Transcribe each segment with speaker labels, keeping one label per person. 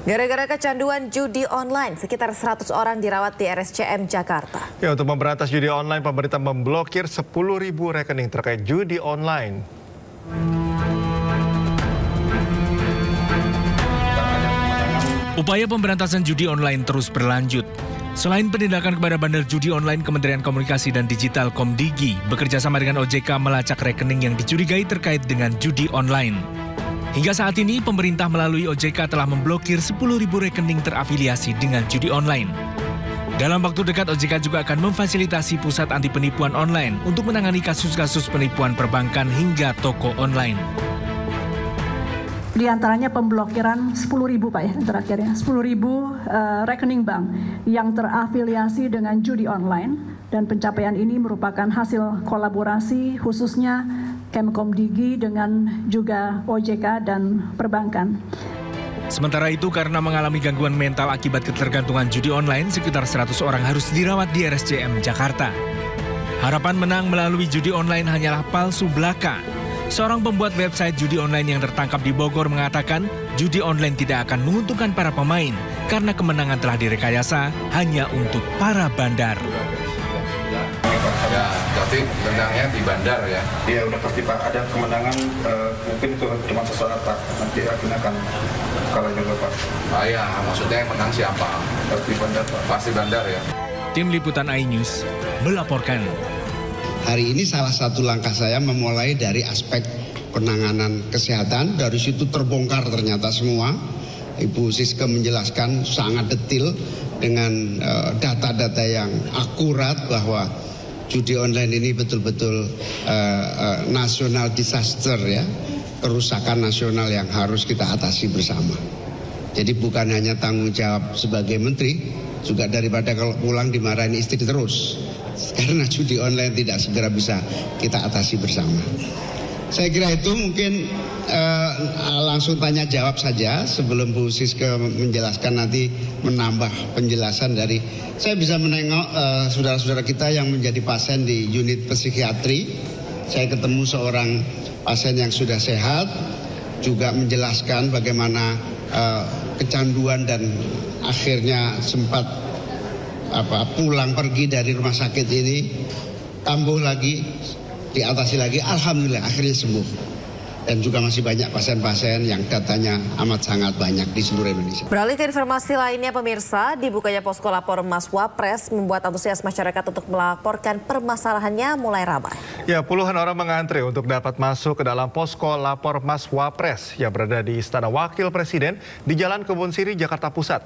Speaker 1: Gara-gara kecanduan judi online, sekitar 100 orang dirawat di RSCM Jakarta.
Speaker 2: Ya, untuk memberantas judi online, pemerintah memblokir 10.000 rekening terkait judi online.
Speaker 3: Upaya pemberantasan judi online terus berlanjut. Selain penindakan kepada bandar judi online, Kementerian Komunikasi dan Digital Komdigi bekerja sama dengan OJK melacak rekening yang dicurigai terkait dengan judi online. Hingga saat ini, pemerintah melalui OJK telah memblokir 10.000 rekening terafiliasi dengan judi online. Dalam waktu dekat, OJK juga akan memfasilitasi pusat anti penipuan online untuk menangani kasus-kasus penipuan perbankan hingga toko online.
Speaker 4: Di antaranya pemblokiran 10.000 Pak ya, terakhirnya 10.000 rekening bank yang terafiliasi dengan judi online, dan pencapaian ini merupakan hasil kolaborasi khususnya Kemkomdigi dengan juga OJK dan perbankan.
Speaker 3: Sementara itu, karena mengalami gangguan mental akibat ketergantungan judi online, sekitar 100 orang harus dirawat di RSCM Jakarta. Harapan menang melalui judi online hanyalah palsu belaka. Seorang pembuat website judi online yang tertangkap di Bogor mengatakan judi online tidak akan menguntungkan para pemain karena kemenangan telah direkayasa hanya untuk para bandar.
Speaker 5: Ya, tapi menangnya di bandar ya?
Speaker 6: Iya, udah pasti Pak. Ada kemenangan, mungkin itu cuma sesaat Pak. Nanti akhirnya akan kalah juga Pak.
Speaker 5: Ah ya, maksudnya yang menang siapa?
Speaker 6: Pasti bandar Pak.
Speaker 5: Pasti bandar ya?
Speaker 3: Tim Liputan iNews melaporkan.
Speaker 7: Hari ini salah satu langkah saya memulai dari aspek penanganan kesehatan. Dari situ terbongkar ternyata semua. Ibu Siska menjelaskan sangat detail dengan data-data yang akurat bahwa judi online ini betul-betul national disaster ya. Kerusakan nasional yang harus kita atasi bersama. Jadi bukan hanya tanggung jawab sebagai menteri, juga daripada kalau pulang dimarahin istri terus. Karena judi online tidak segera bisa kita atasi bersama. Saya kira itu mungkin langsung tanya jawab saja sebelum Bu Siska menjelaskan, nanti menambah penjelasan dari. Saya bisa menengok saudara-saudara kita yang menjadi pasien di unit psikiatri. Saya ketemu seorang pasien yang sudah sehat, juga menjelaskan bagaimana kecanduan dan akhirnya sempat pulang pergi dari rumah sakit ini, kambuh lagi, diatasi lagi, alhamdulillah akhirnya sembuh. Dan juga masih banyak pasien-pasien yang datanya amat sangat banyak di seluruh Indonesia.
Speaker 1: Beralih ke informasi lainnya, pemirsa, dibukanya posko lapor Mas Wapres membuat antusias masyarakat untuk melaporkan permasalahannya mulai ramai.
Speaker 2: Ya, puluhan orang mengantre untuk dapat masuk ke dalam posko lapor Mas Wapres yang berada di Istana Wakil Presiden di Jalan Kebun Sirih, Jakarta Pusat.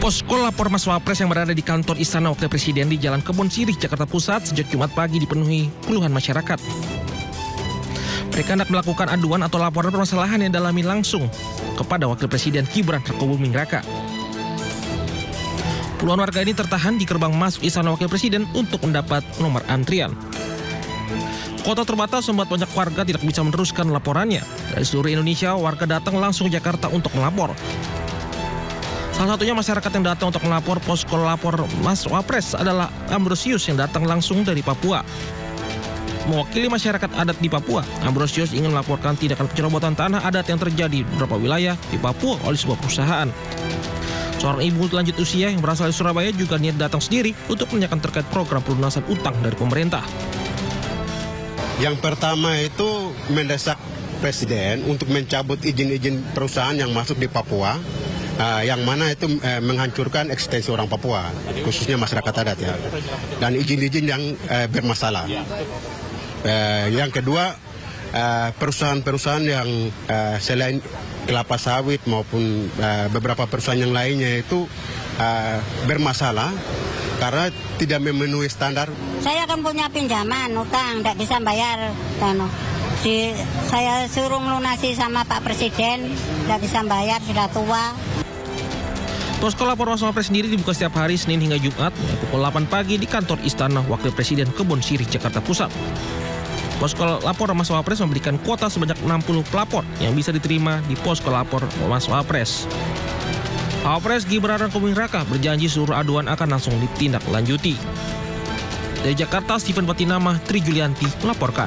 Speaker 8: Posko lapor Mas Wapres yang berada di kantor Istana Wakil Presiden di Jalan Kebun Sirih, Jakarta Pusat sejak Jumat pagi dipenuhi puluhan masyarakat. Mereka hendak melakukan aduan atau laporan permasalahan yang dialami langsung kepada Wakil Presiden Gibran Rakabuming Raka. Puluhan warga ini tertahan di gerbang masuk Istana Wakil Presiden untuk mendapat nomor antrian. Kota terbatas membuat banyak warga tidak bisa meneruskan laporannya. Dari seluruh Indonesia, warga datang langsung ke Jakarta untuk melapor. Salah satunya masyarakat yang datang untuk melapor posko lapor Mas Wapres adalah Ambrosius yang datang langsung dari Papua. Mewakili masyarakat adat di Papua, Ambrosius ingin melaporkan tindakan pencerobotan tanah adat yang terjadi di beberapa wilayah di Papua oleh sebuah perusahaan. Seorang ibu lanjut usia yang berasal dari Surabaya juga niat datang sendiri untuk menanyakan terkait program pelunasan utang dari pemerintah.
Speaker 9: Yang pertama itu mendesak Presiden untuk mencabut izin-izin perusahaan yang masuk di Papua. Yang mana itu menghancurkan eksistensi orang Papua, khususnya masyarakat adat ya, dan izin-izin yang bermasalah. Yang kedua, perusahaan-perusahaan yang selain kelapa sawit maupun beberapa perusahaan yang lainnya itu bermasalah karena tidak memenuhi standar.
Speaker 10: Saya kan punya pinjaman, utang, tidak bisa bayar. Saya suruh melunasi sama Pak Presiden, tidak bisa bayar, sudah tua.
Speaker 8: Posko lapor Mas Wapres sendiri dibuka setiap hari Senin hingga Jumat mulai pukul 8 pagi di kantor Istana Wakil Presiden Kebun Sirih, Jakarta Pusat. Posko lapor Mas Wapres memberikan kuota sebanyak 60 pelapor yang bisa diterima di posko lapor Mas Wapres. Wapres Gibran Rakabuming Raka berjanji seluruh aduan akan langsung ditindaklanjuti. Dari Jakarta, Steven Patinama, Tri Julianti melaporkan.